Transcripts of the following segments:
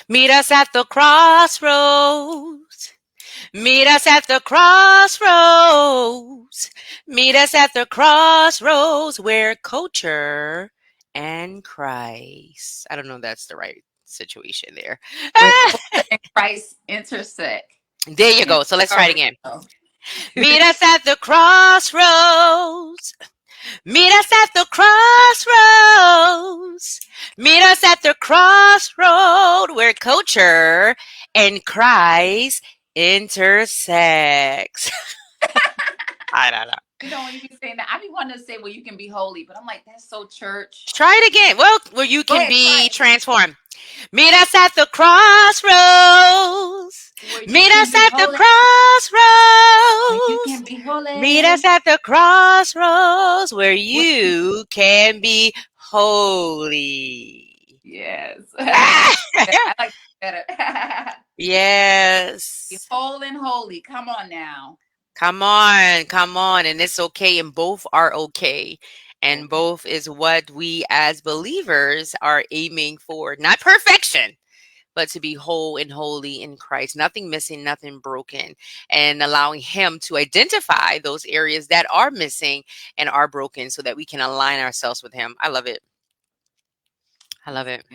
Meet us at the crossroads. Meet us at the crossroads. Meet us at the crossroads where culture and Christ. I don't know if that's the right situation there. Where culture and Christ intersect. There you You go. So let's try it already again. know. Meet us at the crossroads. Meet us at the crossroads. Meet us at the crossroad where culture and Christ intersects. I don't know. When you be saying that, I be wanting to say, well, you can be holy, but I'm like, that's so church. Try it again. Well, where you Go can ahead, try be it. transformed. Meet us at the crossroads. Where you Meet can us be at the holy. Where you crossroads. can be Meet holy. us at the crossroads where Where- you can be holy. Yes. Ah! I like that better. Be Yes. whole and holy. Come on now. Come on, come on. And it's okay. And both are okay. And Okay. both is what we as believers are aiming for. Not perfection, but to be whole and holy in Christ, nothing missing, nothing broken, and allowing Him to identify those areas that are missing and are broken so that we can align ourselves with Him. I love it. I love it.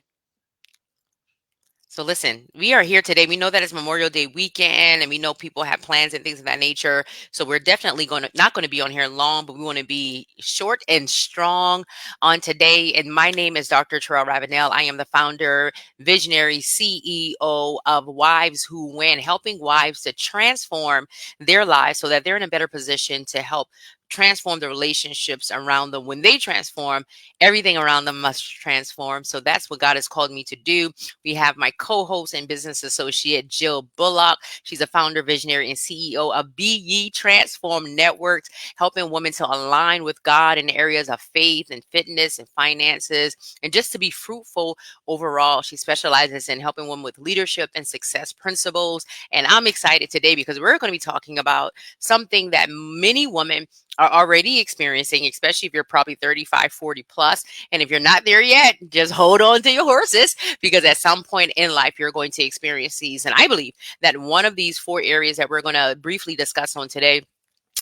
So listen, we are here today. We know that it's Memorial Day weekend and we know people have plans and things of that nature. So we're definitely going to not going to be on here long, but we want to be short and strong on today. And my name is Dr. Terrell Ravenel. I am the founder, visionary CEO of Wives Who Win, helping wives to transform their lives so that they're in a better position to help transform the relationships around them. When they transform, everything around them must transform. So that's what God has called me to do. We have my co-host and business associate, Jill Bullock. She's a founder, visionary, and CEO of Be Ye Transform Networks, helping women to align with God in areas of faith and fitness and finances, and just to be fruitful overall. She specializes in helping women with leadership and success principles. And I'm excited today because we're going to be talking about something that many women are already experiencing, especially if you're probably 35, 40 plus. And if you're not there yet, just hold on to your horses because at some point in life, you're going to experience these. And I believe that one of these four areas that we're going to briefly discuss on today,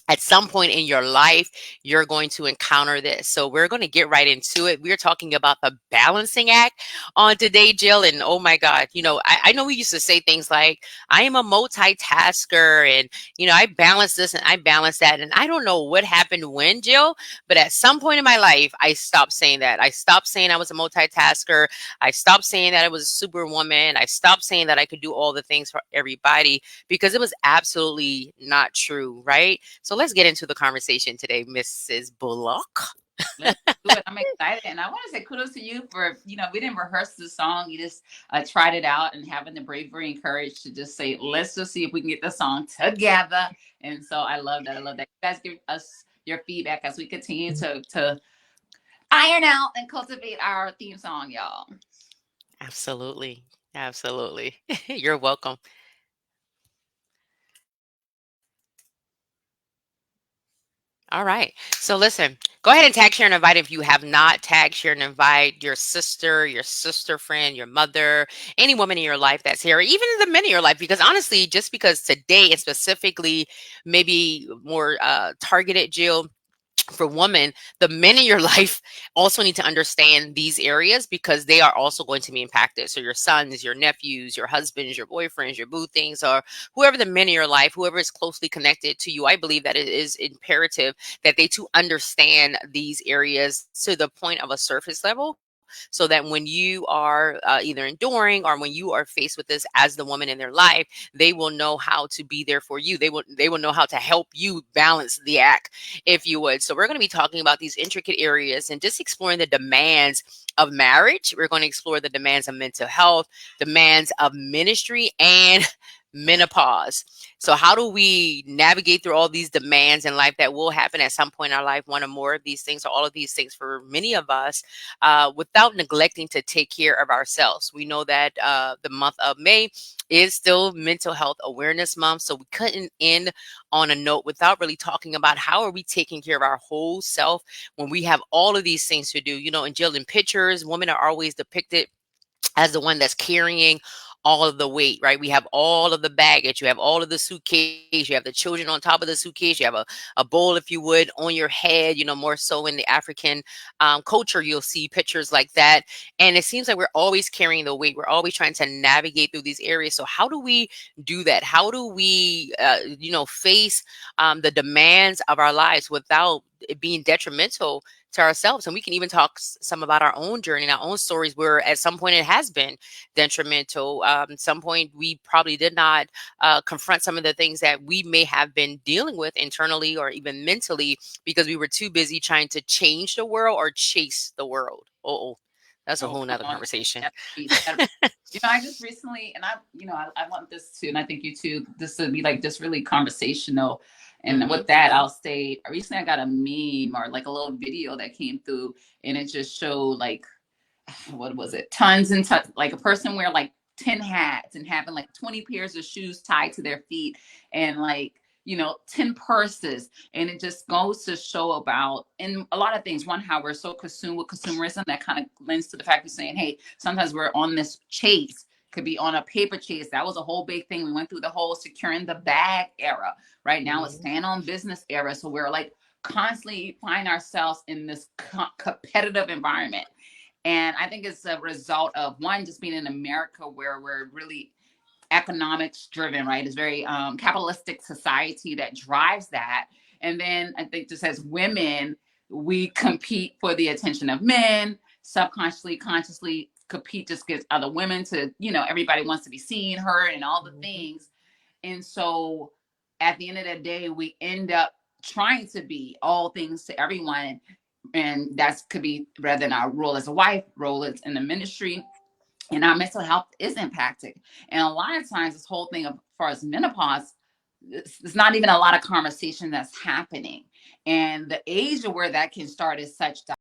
at some point in your life, you're going to encounter this. So we're going to get right into it. We're talking about the balancing act on today, Jill. And oh my God, I know we used to say things like, I am a multitasker and, I balance this and I balance that. And I don't know what happened when, Jill, but at some point in my life, I stopped saying that. I stopped saying I was a multitasker. I stopped saying that I was a superwoman. I stopped saying that I could do all the things for everybody because it was absolutely not true, right? So let's get into the conversation today, Mrs. Bullock. Let's do it. I'm excited. And I want to say kudos to you for, we didn't rehearse the song. You just tried it out and having the bravery and courage to just say, let's just see if we can get the song together. And so I love that. I love that. You guys give us your feedback as we continue to iron out and cultivate our theme song, y'all. Absolutely. Absolutely. You're welcome. All right. So listen, go ahead and tag, share, and invite if you have not tagged, share, and invite your sister friend, your mother, any woman in your life that's here, or even the men in your life. Because honestly, just because today is specifically maybe more targeted, Jill, for women, the men in your life also need to understand these areas because they are also going to be impacted. So your sons, your nephews, your husbands, your boyfriends, your boo things, or whoever the men in your life, whoever is closely connected to you, I believe that it is imperative that they too understand these areas to the point of a surface level so that when you are either enduring or when you are faced with this as the woman in their life, they will know how to be there for you. They will know how to help you balance the act, if you would. So we're going to be talking about these intricate areas and just exploring the demands of marriage. We're going to explore the demands of mental health, demands of ministry, and menopause. So how do we navigate through all these demands in life that will happen at some point in our life, one or more of these things or all of these things for many of us, without neglecting to take care of ourselves? We know that the month of May is still mental health awareness month. So we couldn't end on a note without really talking about how are we taking care of our whole self when we have all of these things to do. In Jill, in pictures, women are always depicted as the one that's carrying all of the weight, right? We have all of the baggage, you have all of the suitcase, you have the children on top of the suitcase, you have a bowl, if you would, on your head, more so in the African culture, you'll see pictures like that. And it seems like we're always carrying the weight. We're always trying to navigate through these areas. So how do we do that? How do we, face the demands of our lives without it being detrimental to ourselves? And we can even talk some about our own journey and our own stories where at some point it has been detrimental. Some point we probably did not confront some of the things that we may have been dealing with internally or even mentally because we were too busy trying to change the world or chase the world. Oh, that's a Oh, whole come nother on. conversation. That'd be, I just recently, and I want this to, and I think you too, this to be like just really conversational. And Hmm. with that, I'll say recently I got a meme or like a little video that came through, and it just showed like what was it? Tons and tons, like a person wear like 10 hats and having like 20 pairs of shoes tied to their feet and like, 10 purses. And it just goes to show about, and a lot of things. One, how we're so consumed with consumerism that kind of lends to the fact of saying, hey, sometimes we're on this chase. Could be on a paper chase. That was a whole big thing. We went through the whole securing the bag era. Right now it's Hmm. stand on business era. So we're like constantly find ourselves in this competitive environment. And I think it's a result of one, just being in America where we're really economics driven, right? It's very capitalistic society that drives that. And then I think just as women, we compete for the attention of men, subconsciously, consciously compete just gets other women to, everybody wants to be seen, heard, and all the Hmm. things. And so at the end of the day, we end up trying to be all things to everyone. And that could be rather than our role as a wife, role as in the ministry, and our mental health is impacted. And a lot of times, this whole thing of as far as menopause, it's not even a lot of conversation that's happening. And the age of where that can start is such